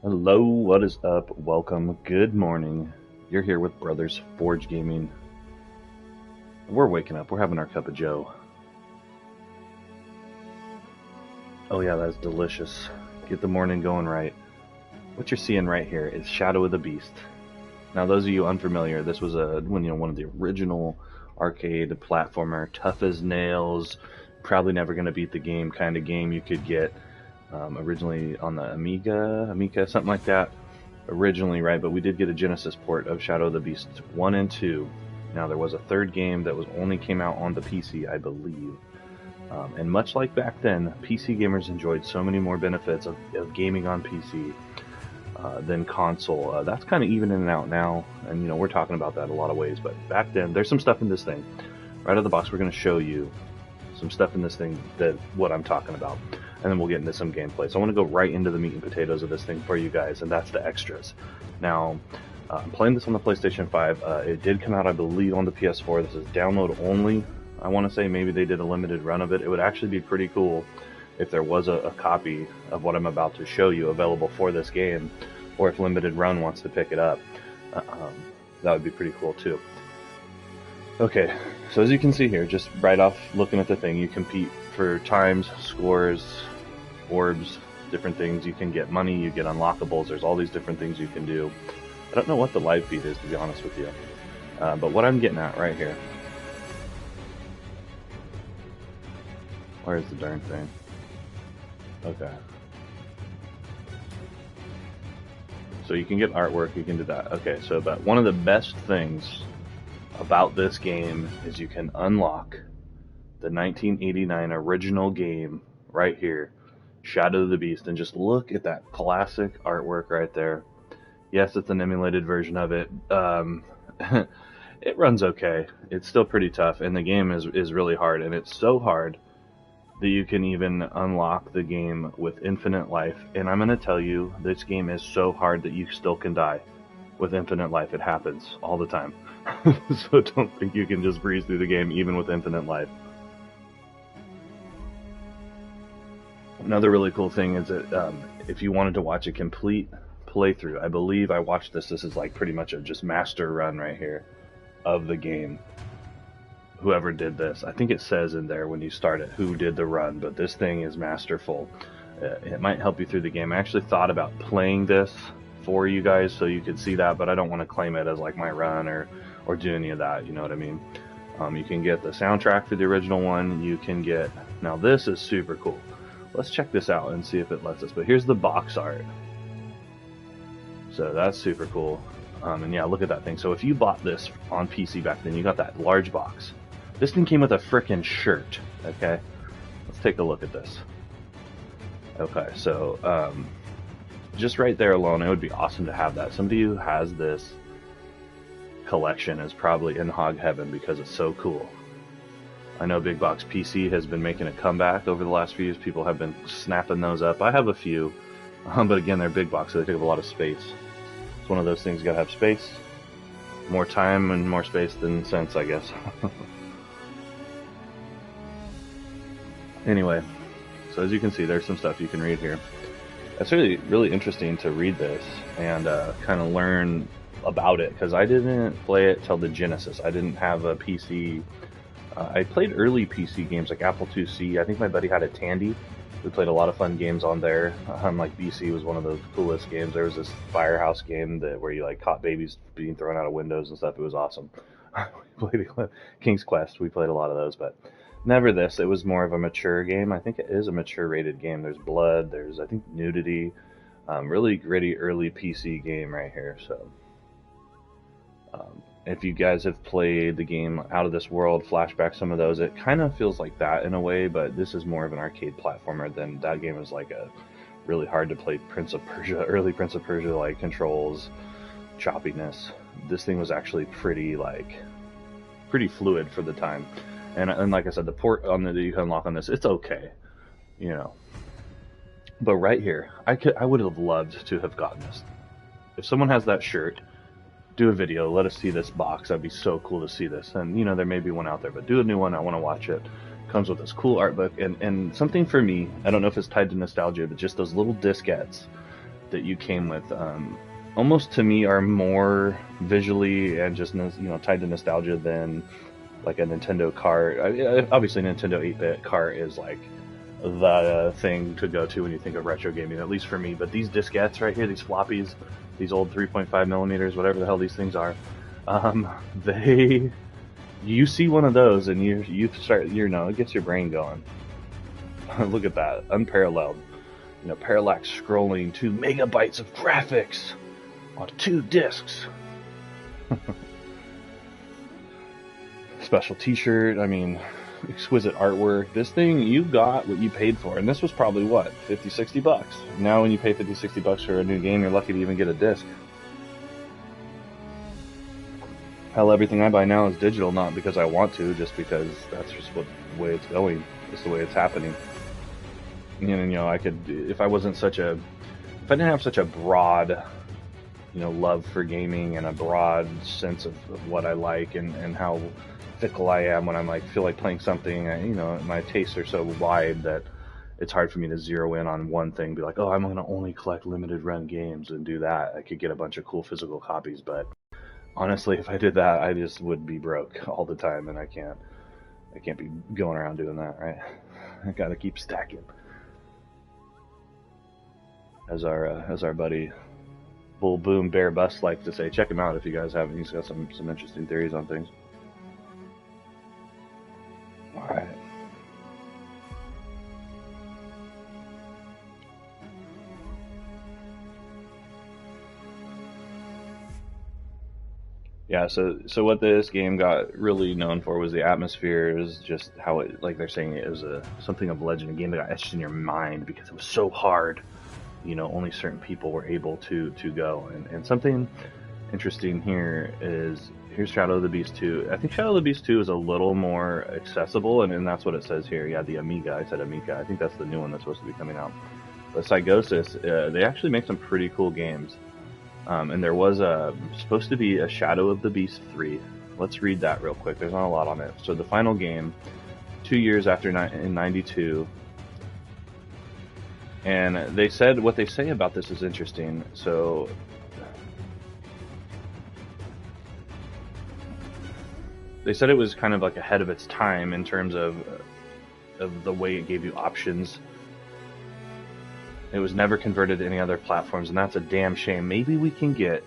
Hello, what is up? Welcome, good morning. You're here with Brothers Forge Gaming. We're waking up, we're having our cup of joe. Oh yeah, that's delicious. Get the morning going right. What you're seeing right here is Shadow of the Beast. Now those of you unfamiliar, this was one of the original arcade platformer, tough as nails, probably never going to beat the game kind of game you could get originally on the Amiga, something like that. Originally, right, but we did get a Genesis port of Shadow of the Beast 1 and 2. Now, there was a third game that only came out on the PC, I believe. And much like back then, PC gamers enjoyed so many more benefits of gaming on PC than console. That's kind of even in and out now, and we're talking about that a lot of ways, but back then, there's some stuff in this thing. Right out of the box, we're going to show you some stuff in this thing that what I'm talking about, and then we'll get into some gameplay. So I want to go right into the meat and potatoes of this thing for you guys, and that's the extras. Now, I'm playing this on the PlayStation 5. It did come out, I believe, on the PS4. This is download only. I want to say maybe they did a limited run of it. It would actually be pretty cool if there was a copy of what I'm about to show you available for this game, or if Limited Run wants to pick it up. That would be pretty cool too. Okay, so as you can see here, just right off looking at the thing, you compete for times, scores, orbs, different things. You can get money, you get unlockables, there's all these different things you can do. I don't know what the live feed is, to be honest with you. But what I'm getting at right here. Where's the darn thing? Okay. So you can get artwork, you can do that. Okay, so but one of the best things about this game is you can unlock the 1989 original game right here, Shadow of the Beast, and just look at that classic artwork right there. Yes, it's an emulated version of it. It runs okay. It's still pretty tough, and the game is really hard, and it's so hard that you can even unlock the game with infinite life. And I'm going to tell you, this game is so hard that you still can die with infinite life. It happens all the time. So don't think you can just breeze through the game even with infinite life. Another really cool thing is that if you wanted to watch a complete playthrough, I believe I watched this. This is like pretty much a just master run right here of the game. Whoever did this, I think it says in there when you start it who did the run, but this thing is masterful. It might help you through the game. I actually thought about playing this for you guys so you could see that, but I don't want to claim it as like my run or do any of that, you know what I mean? You can get the soundtrack for the original one. You can get, now this is super cool. Let's check this out and see if it lets us, but here's the box art. So that's super cool. And yeah, look at that thing. So if you bought this on PC back then, you got that large box. This thing came with a frickin' shirt, okay? Let's take a look at this. Okay, so just right there alone, it would be awesome to have that. Somebody who has this collection is probably in hog heaven because it's so cool. I know Big Box PC has been making a comeback over the last few years. People have been snapping those up. I have a few, but again, they're big box, so they take up a lot of space. It's one of those things you gotta have space. More time and more space than sense, I guess. Anyway, so as you can see, there's some stuff you can read here. It's really interesting to read this and kind of learn about it, because I didn't play it till the Genesis. I didn't have a PC. I played early PC games like Apple IIc. I think my buddy had a Tandy. We played a lot of fun games on there. Like BC was one of the coolest games. There was this Firehouse game where you like caught babies being thrown out of windows and stuff. It was awesome. We played King's Quest. We played a lot of those, but never this. It was more of a mature game. I think it is a mature rated game. There's blood. There's, I think, nudity. Really gritty early PC game right here. So if you guys have played the game Out of This World, Flashback, some of those, it kind of feels like that in a way, but this is more of an arcade platformer than that game is like a really hard to play Prince of Persia, early Prince of Persia like controls, choppiness. This thing was actually pretty fluid for the time. And like I said, the port on that you can unlock on this, it's okay, you know. But right here, I would have loved to have gotten this. If someone has that shirt, do a video, let us see this box. That'd be so cool to see this. And you know, there may be one out there, but do a new one. I want to watch it. Comes with this cool art book and something for me. I don't know if it's tied to nostalgia, but just those little diskettes that you came with, almost to me are more visually and just tied to nostalgia than like a Nintendo cart. Obviously, Nintendo 8-bit cart is like the thing to go to when you think of retro gaming, at least for me. But these diskettes right here, these floppies, these old 3.5 millimeters, whatever the hell these things are, you see one of those and you start, it gets your brain going. Look at that, unparalleled. Parallax scrolling, 2 megabytes of graphics on 2 discs. Special t-shirt, exquisite artwork. This thing, you got what you paid for, and this was probably what, 50, 60 bucks. Now when you pay 50, 60 bucks for a new game, you're lucky to even get a disc. Hell, everything I buy now is digital, not because I want to, just because that's just the way it's going. It's the way it's happening. I could, if I didn't have such a broad, love for gaming and a broad sense of what I like and how fickle I am when I'm feel like playing something, my tastes are so wide that it's hard for me to zero in on one thing, be like, oh, I'm going to only collect limited run games and do that. I could get a bunch of cool physical copies, but honestly, if I did that, I just would be broke all the time, and I can't be going around doing that, right? I gotta keep stacking. As our buddy Bull Boom Bear Bust likes to say, check him out if you guys haven't. He's got some interesting theories on things. All right. Yeah, so what this game got really known for was the atmosphere. It was just how it, like they're saying, it was something of legend, a game that got etched in your mind because it was so hard. Only certain people were able to go. And something interesting here is, here's Shadow of the Beast 2. I think Shadow of the Beast 2 is a little more accessible, and that's what it says here. Yeah, the Amiga. I said Amiga. I think that's the new one that's supposed to be coming out. But Psygnosis, they actually make some pretty cool games. And there was supposed to be a Shadow of the Beast 3. Let's read that real quick. There's not a lot on it. So the final game, 2 years after in 92. And they said, what they say about this is interesting. So they said it was kind of like ahead of its time in terms of the way it gave you options. It was never converted to any other platforms, and that's a damn shame. Maybe we can get,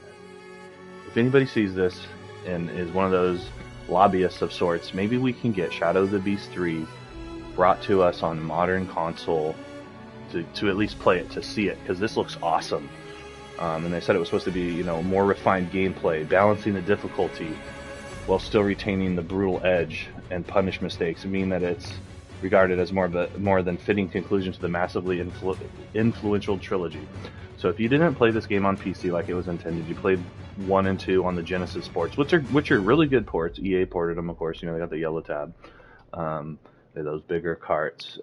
if anybody sees this and is one of those lobbyists of sorts, maybe we can get Shadow of the Beast 3 brought to us on modern console to at least play it, to see it, because this looks awesome. And they said it was supposed to be, more refined gameplay, balancing the difficulty while still retaining the brutal edge and punish mistakes, meaning that it's regarded as more than fitting conclusion to the massively influential trilogy. So if you didn't play this game on PC like it was intended, you played 1 and 2 on the Genesis ports, which are really good ports. EA ported them, of course. They got the yellow tab. Those bigger carts.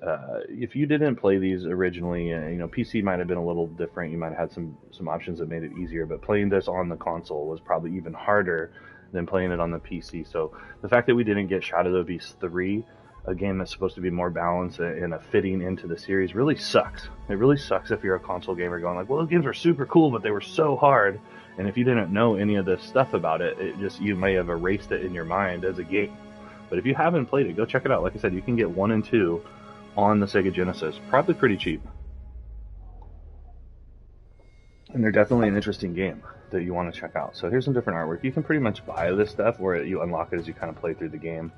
If you didn't play these originally, PC might have been a little different. You might have had some options that made it easier, but playing this on the console was probably even harder than playing it on the PC. So the fact that we didn't get Shadow of the Beast 3, a game that's supposed to be more balanced and a fitting into the series, really sucks. It really sucks if you're a console gamer going like, well, those games were super cool, but they were so hard. And if you didn't know any of this stuff about it, you may have erased it in your mind as a game. But if you haven't played it, go check it out. Like I said, you can get 1 and 2 on the Sega Genesis. Probably pretty cheap. And they're definitely an interesting game that you want to check out. So here's some different artwork. You can pretty much buy this stuff, or you unlock it as you kind of play through the game.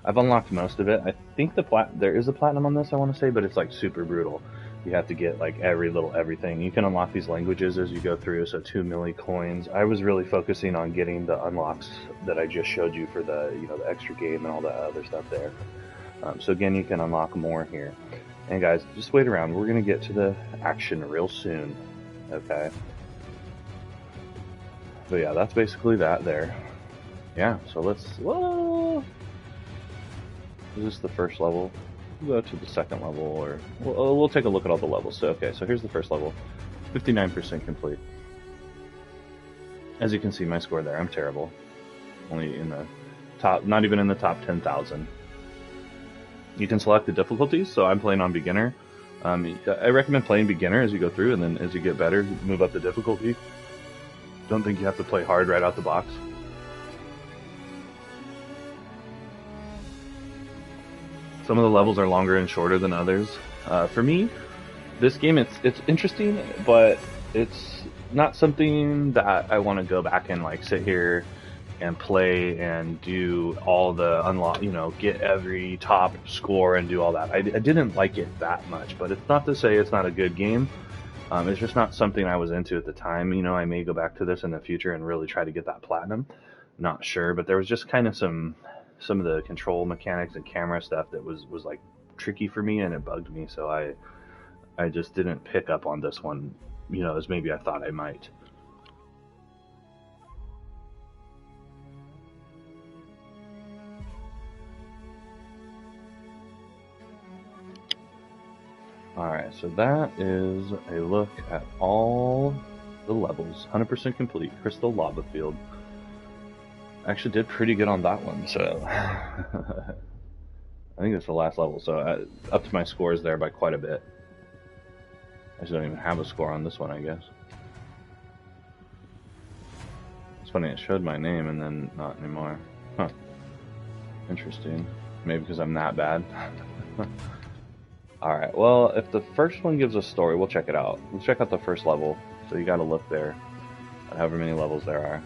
I've unlocked most of it. I think there is a platinum on this, I want to say, but it's like super brutal. You have to get like everything. You can unlock these languages as you go through, so 2 milli coins. I was really focusing on getting the unlocks that I just showed you for the the extra game and all that other stuff there. So again, you can unlock more here. And guys, just wait around. We're gonna get to the action real soon. Okay. But yeah, that's basically that there. Yeah. So let's. Whoa! Is this the first level? We'll go to the second level, or we'll take a look at all the levels. So okay, so here's the first level, 59% complete. As you can see, my score there, I'm terrible. Only in the top, not even in the top 10,000. You can select the difficulties, so I'm playing on beginner. I recommend playing beginner as you go through, and then as you get better, move up the difficulty. Don't think you have to play hard right out the box. Some of the levels are longer and shorter than others. For me, this game, it's interesting, but it's not something that I want to go back and like sit here and play and do all the unlock, get every top score and do all that. I didn't like it that much, but it's not to say it's not a good game. It's just not something I was into at the time. I may go back to this in the future and really try to get that platinum. Not sure, but there was just kind of some of the control mechanics and camera stuff that was like tricky for me, and it bugged me. So I just didn't pick up on this one, as maybe I thought I might. Alright, so that is a look at all the levels. 100% complete. Crystal Lava Field. I actually did pretty good on that one, so I think it's the last level, so up to my scores there by quite a bit. I just don't even have a score on this one, I guess. It's funny, it showed my name and then not anymore. Huh. Interesting. Maybe because I'm that bad. Alright, well, if the first one gives a story, we'll check it out. Let's check out the first level. So you gotta look there at however many levels there are.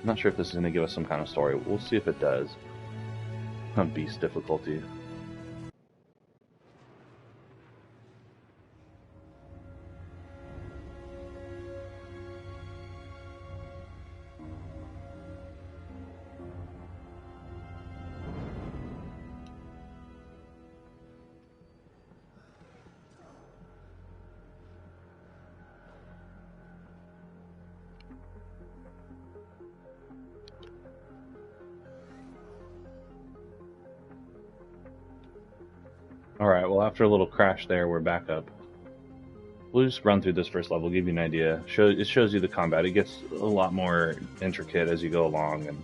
I'm not sure if this is going to give us some kind of story. We'll see if it does. Beast difficulty. Alright, well after a little crash there, we're back up. We'll just run through this first level, give you an idea. It shows you the combat. It gets a lot more intricate as you go along, and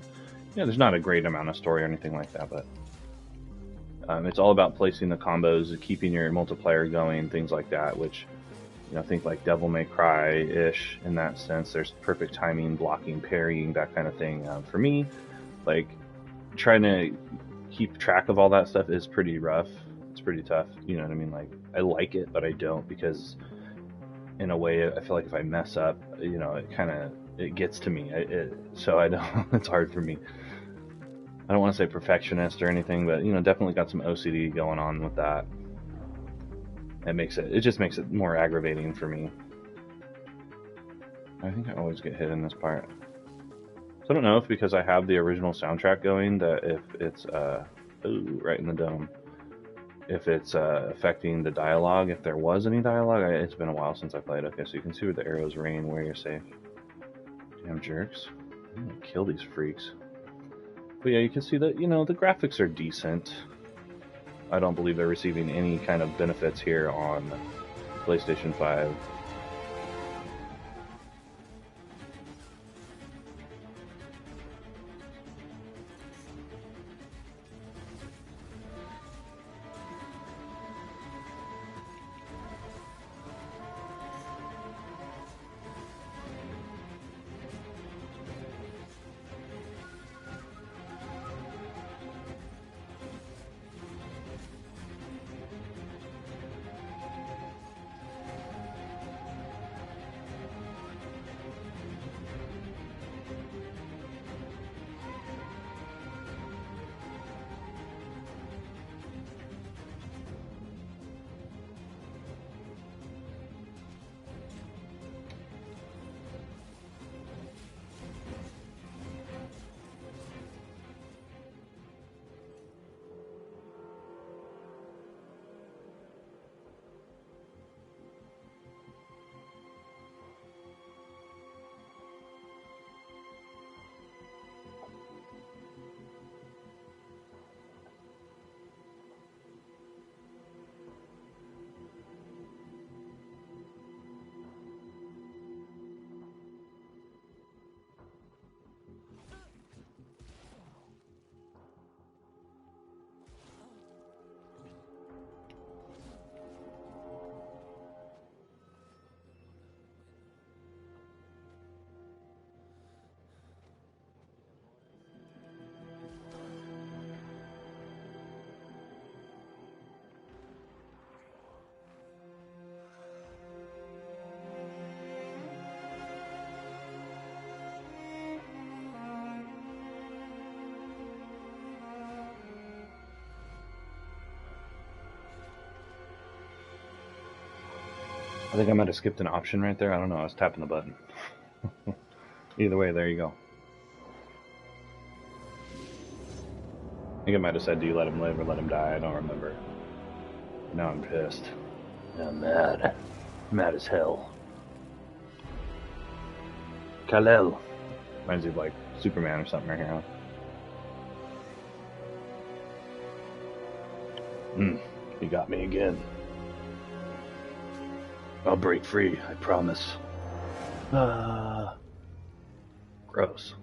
there's not a great amount of story or anything like that, but it's all about placing the combos, keeping your multiplayer going, things like that, which, think like Devil May Cry-ish in that sense. There's perfect timing, blocking, parrying, that kind of thing. For me, like, trying to keep track of all that stuff is pretty rough. It's pretty tough, you know what I mean? Like, I like it, but I don't, because in a way, I feel like if I mess up, it gets to me. So I don't. It's hard for me. I don't want to say perfectionist or anything, but definitely got some OCD going on with that. It just makes it more aggravating for me. I think I always get hit in this part. So I don't know if because I have the original soundtrack going, that if it's ooh, right in the dome. If it's affecting the dialogue, if there was any dialogue. It's been a while since I played. Okay, so you can see where the arrows rain, where you're safe. Damn jerks. I'm gonna kill these freaks. But yeah, you can see that, the graphics are decent. I don't believe they're receiving any kind of benefits here on PlayStation 5. I think I might have skipped an option right there. I don't know. I was tapping the button. Either way, there you go. I think I might have said, do you let him live or let him die? I don't remember. Now I'm pissed. I'm mad. Mad as hell. Kal-El. Reminds me of like Superman or something right here, huh? You got me again. I'll break free, I promise. Gross.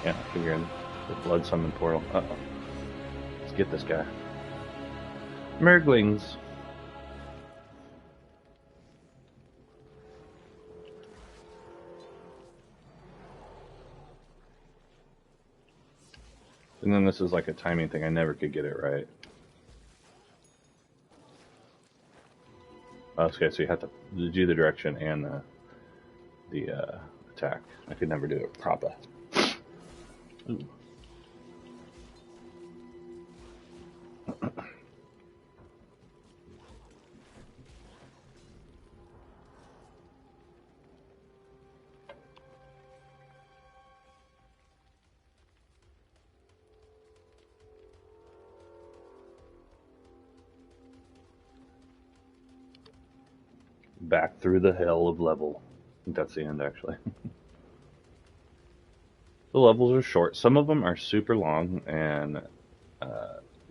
Yeah, I figured the blood summon portal. Uh-oh. Let's get this guy. Merglings. And then this is like a timing thing. I never could get it right. Okay, so you have to do the direction and the attack. I could never do it proper. Ooh. Back through the hell of level. I think that's the end, actually. The levels are short. Some of them are super long and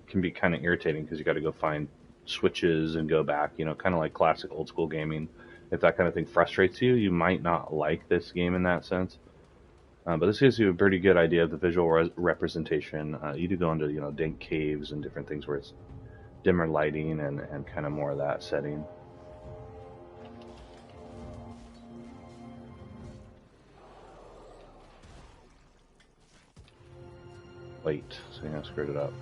can be kind of irritating because you got to go find switches and go back, you know, kind of like classic old school gaming. If that kind of thing frustrates you, you might not like this game in that sense. But this gives you a pretty good idea of the visual representation. You do go into, you know, dank caves and different things where it's dimmer lighting and kind of more of that setting. Wait, so yeah, I screwed it up.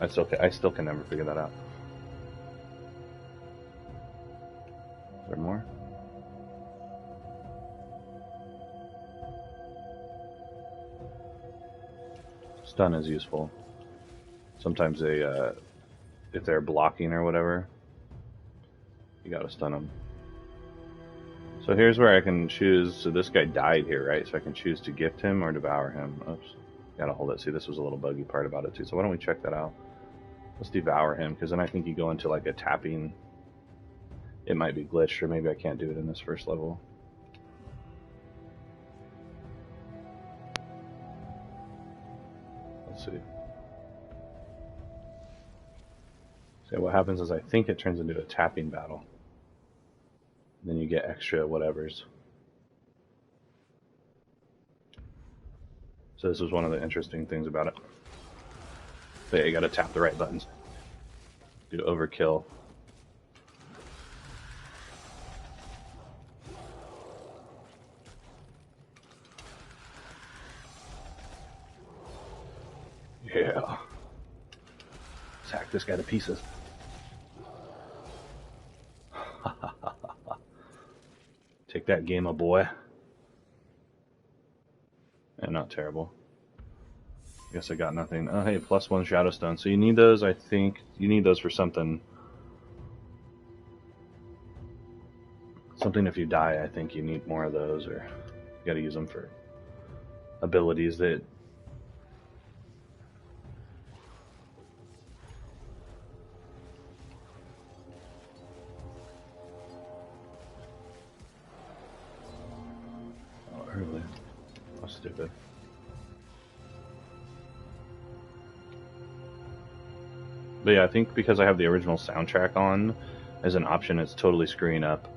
I still can never figure that out. Is there more? Stun is useful. Sometimes they, if they're blocking or whatever, you gotta stun them. So here's where I can choose. So this guy died here, right? So I can choose to gift him or devour him. Oops. Gotta hold it. See, this was a little buggy part about it too. So why don't we check that out? Let's devour him, because then I think you go into like a tapping. It might be glitched, or maybe I can't do it in this first level. Let's see. So what happens is I think it turns into a tapping battle. Then you get extra whatevers. So this was one of the interesting things about it. But yeah, you gotta tap the right buttons. Do overkill. Yeah. Let's hack this guy to pieces. Take that, gamer boy. And not terrible. I guess I got nothing. Oh, hey, +1 Shadow Stone. So you need those, I think. You need those for something. Something if you die, I think you need more of those, or you gotta use them for abilities that... Oh, early. Oh, stupid. But yeah, I think because I have the original soundtrack on as an option, it's totally screwing up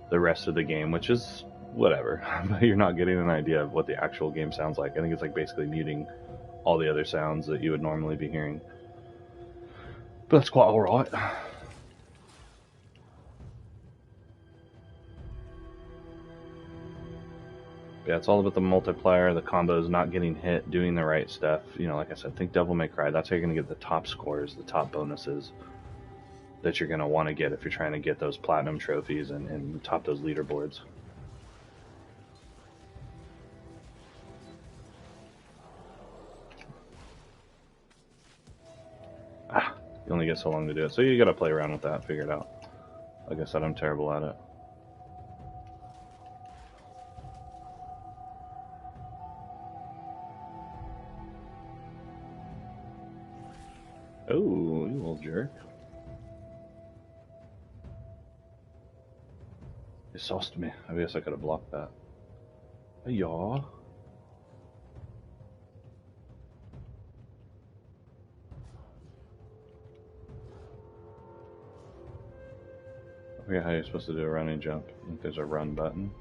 the rest of the game, which is whatever. But you're not getting an idea of what the actual game sounds like. I think it's like basically muting all the other sounds that you would normally be hearing. But that's quite alright. Yeah, it's all about the multiplier, the combos, not getting hit, doing the right stuff. You know, like I said, think Devil May Cry. That's how you're going to get the top scores, the top bonuses that you're going to want to get if you're trying to get those platinum trophies and top those leaderboards. You only get so long to do it. So you gotta play around with that, figure it out. Like I said, I'm terrible at it. Oh, you little jerk. You sauced me. I guess I could have blocked that. Hey, y'all. I forget how you're supposed to do a running jump. I think there's a run button.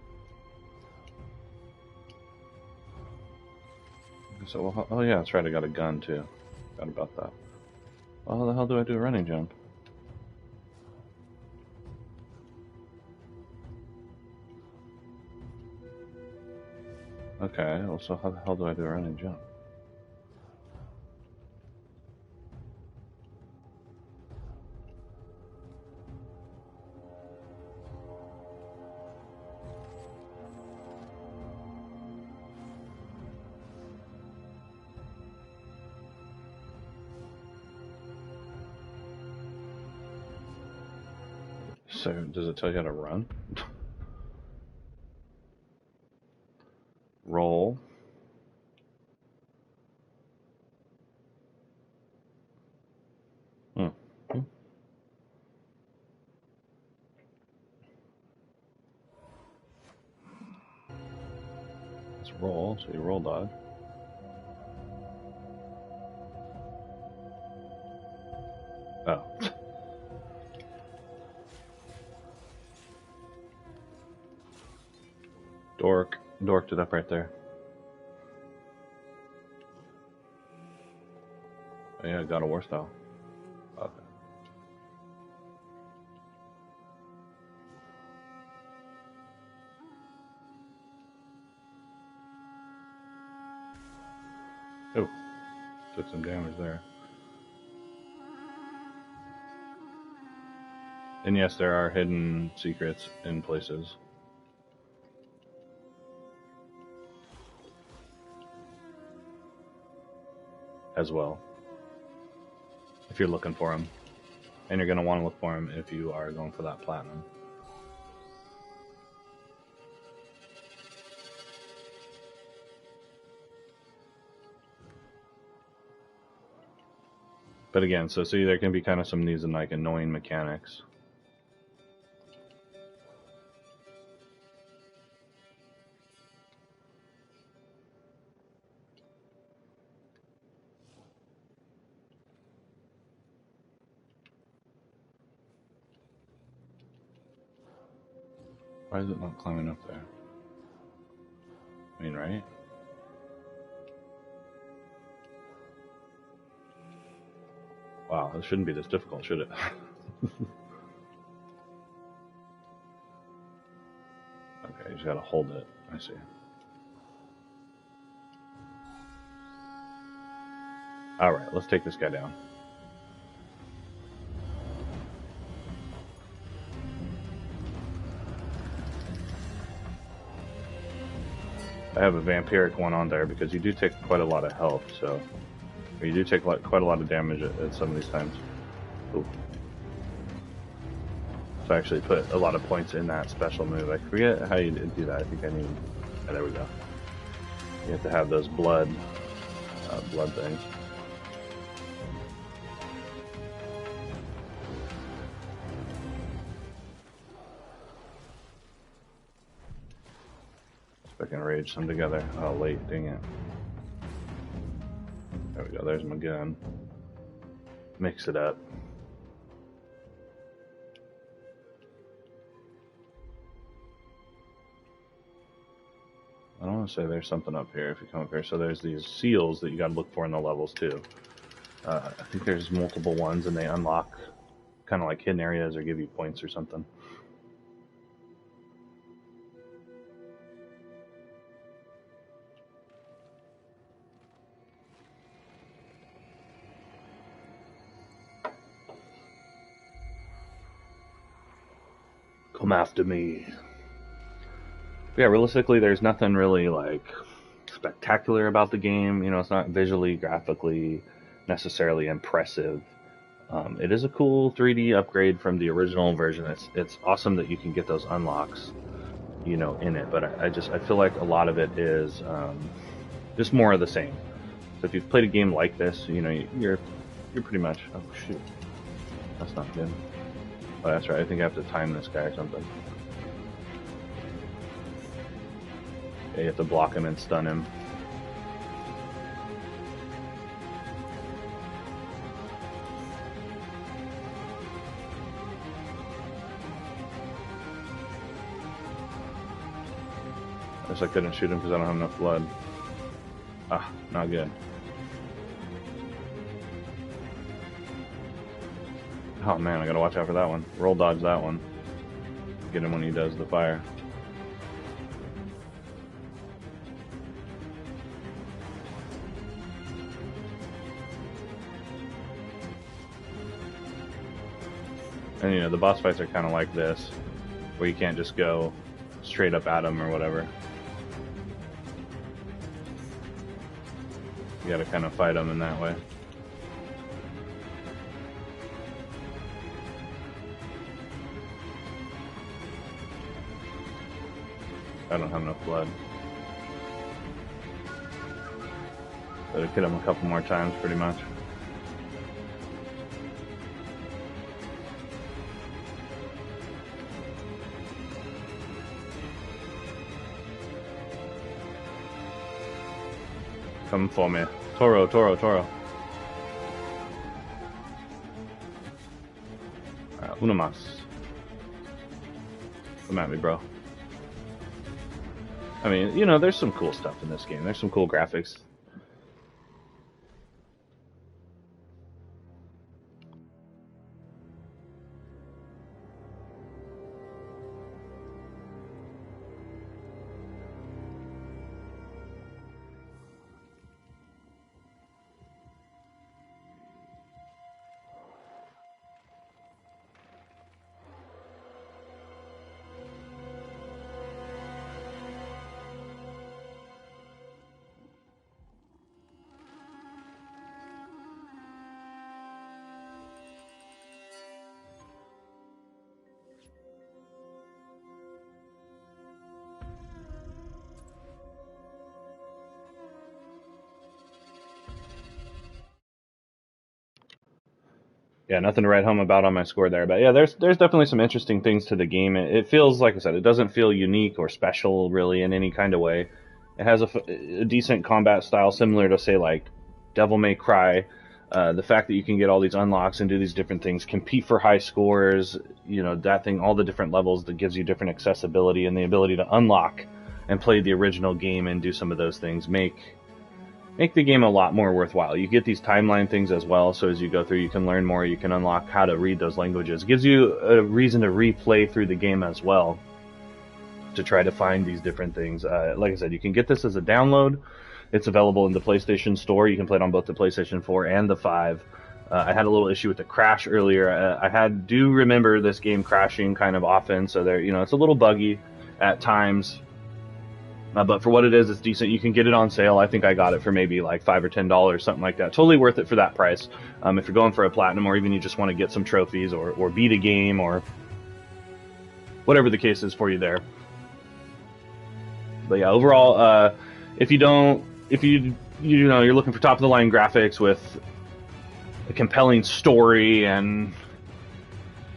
So, well, oh yeah, that's right, I got a gun too. Forgot about that. Well, how the hell do I do a running jump? Okay, well, so how the hell do I do a running jump? So, does it tell you how to run? Roll. Hmm. Let's roll, so you roll dog. Oh. Dorked it up right there. Oh, yeah, God of War style. Okay. Oh, took some damage there. And yes, there are hidden secrets in places. As well. If you're looking for them. And you're going to want to look for them if you are going for that platinum. But again, so see, there can be kind of some of these like annoying mechanics. Why is it not climbing up there? I mean, right? Wow, this shouldn't be this difficult, should it? Okay, you just gotta hold it. I see. Alright, let's take this guy down. I have a vampiric one on there because you do take quite a lot of health, so... Or you do take quite a lot of damage at some of these times. Ooh. So I actually put a lot of points in that special move. I forget how you do that. I think I need... Oh, there we go. You have to have those blood things. If I can rage some together. Oh, wait, dang it. There we go, there's my gun. Mix it up. I don't want to say there's something up here if you come up here. So there's these seals that you gotta look for in the levels too. I think there's multiple ones and they unlock kind of like hidden areas or give you points or something. Come after me. But yeah, realistically, there's nothing really like spectacular about the game. You know, it's not visually, graphically, necessarily impressive. It is a cool 3D upgrade from the original version. It's awesome that you can get those unlocks, you know, in it. But I feel like a lot of it is just more of the same. So if you've played a game like this, you know, you're pretty much. Oh shoot, that's not good. Oh, that's right. I think I have to time this guy or something. Yeah, you have to block him and stun him. I guess I couldn't shoot him because I don't have enough blood. Ah, not good. Oh man, I gotta watch out for that one. Roll dodge that one. Get him when he does the fire. And you know, the boss fights are kind of like this, where you can't just go straight up at him or whatever. You gotta kind of fight them in that way. I don't have enough blood. Better hit him a couple more times, pretty much. Come for me. Toro, Toro, Toro. Una mas. Come at me, bro. I mean, you know, there's some cool stuff in this game. There's some cool graphics. Yeah, nothing to write home about on my score there, but yeah, there's definitely some interesting things to the game. It feels, like I said, it doesn't feel unique or special really in any kind of way. It has a decent combat style, similar to say like Devil May Cry. The fact that you can get all these unlocks and do these different things, compete for high scores, you know, that thing, all the different levels that gives you different accessibility and the ability to unlock and play the original game and do some of those things make the game a lot more worthwhile. You get these timeline things as well, so as you go through, you can learn more, you can unlock how to read those languages. It gives you a reason to replay through the game as well, to try to find these different things. Like I said, you can get this as a download. It's available in the PlayStation Store. You can play it on both the PlayStation 4 and the 5. I had a little issue with the crash earlier. I do remember this game crashing kind of often, so there, you know, it's a little buggy at times. But for what it is, it's decent. You can get it on sale. I think I got it for maybe like $5 or $10, something like that. Totally worth it for that price. If you're going for a platinum, or even you just want to get some trophies or beat a game or whatever the case is for you there. But yeah, overall, if you know you're looking for top of the line graphics with a compelling story and,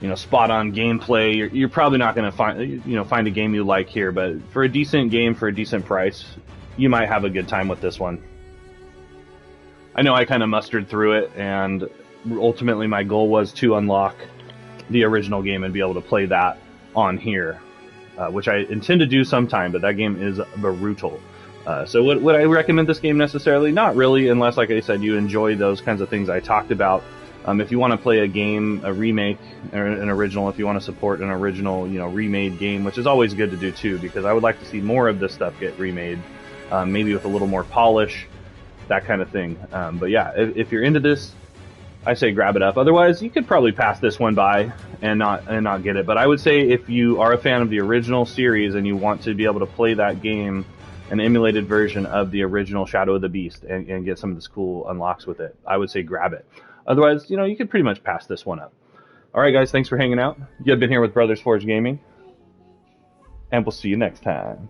you know, spot on gameplay, you're probably not going to find a game you like here, but for a decent game for a decent price, you might have a good time with this one. I know I kind of mustered through it, and ultimately my goal was to unlock the original game and be able to play that on here, which I intend to do sometime, but that game is brutal. So would I recommend this game necessarily? Not really, unless, like I said, you enjoy those kinds of things I talked about. If you want to play a game, a remake, or an original, if you want to support an original, you know, remade game, which is always good to do too, because I would like to see more of this stuff get remade, maybe with a little more polish, that kind of thing. But yeah, if you're into this, I say grab it up. Otherwise, you could probably pass this one by and not get it. But I would say if you are a fan of the original series and you want to be able to play that game, an emulated version of the original Shadow of the Beast, and get some of this cool unlocks with it, I would say grab it. Otherwise, you could pretty much pass this one up. All right, guys, thanks for hanging out. You have been here with Brothers Forge Gaming, and we'll see you next time.